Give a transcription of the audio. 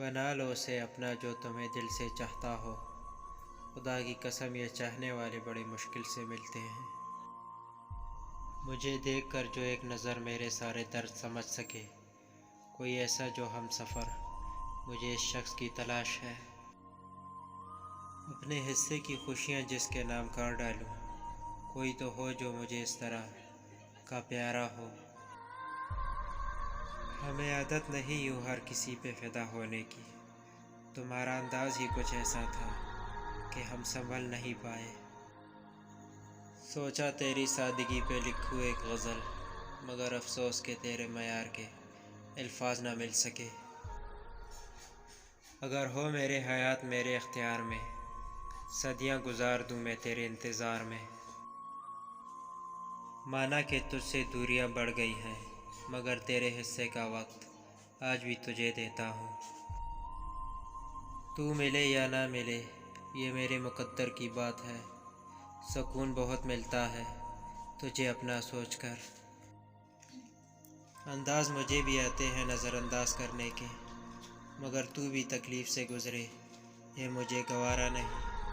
बना लो उसे अपना जो तुम्हें दिल से चाहता हो। खुदा की कसम ये चाहने वाले बड़ी मुश्किल से मिलते हैं। मुझे देखकर जो एक नज़र मेरे सारे दर्द समझ सके, कोई ऐसा जो हम सफ़र, मुझे इस शख्स की तलाश है। अपने हिस्से की खुशियाँ जिसके नाम कर डालूं, कोई तो हो जो मुझे इस तरह का प्यारा हो। हमें आदत नहीं यूँ हर किसी पे फ़िदा होने की, तुम्हारा अंदाज़ ही कुछ ऐसा था कि हम संभल नहीं पाए। सोचा तेरी सादगी पे लिखूँ एक गज़ल, मगर अफसोस के तेरे मयार के अल्फाज ना मिल सके। अगर हो मेरे हयात मेरे इख्तियार में, सदियाँ गुजार दूँ मैं तेरे इंतज़ार में। माना कि तुझसे दूरियां बढ़ गई हैं, मगर तेरे हिस्से का वक्त आज भी तुझे देता हूँ। तू मिले या ना मिले ये मेरे मुकद्दर की बात है, सुकून बहुत मिलता है तुझे अपना सोचकर। अंदाज़ मुझे भी आते हैं नज़रअंदाज करने के, मगर तू भी तकलीफ़ से गुज़रे ये मुझे गवारा नहीं।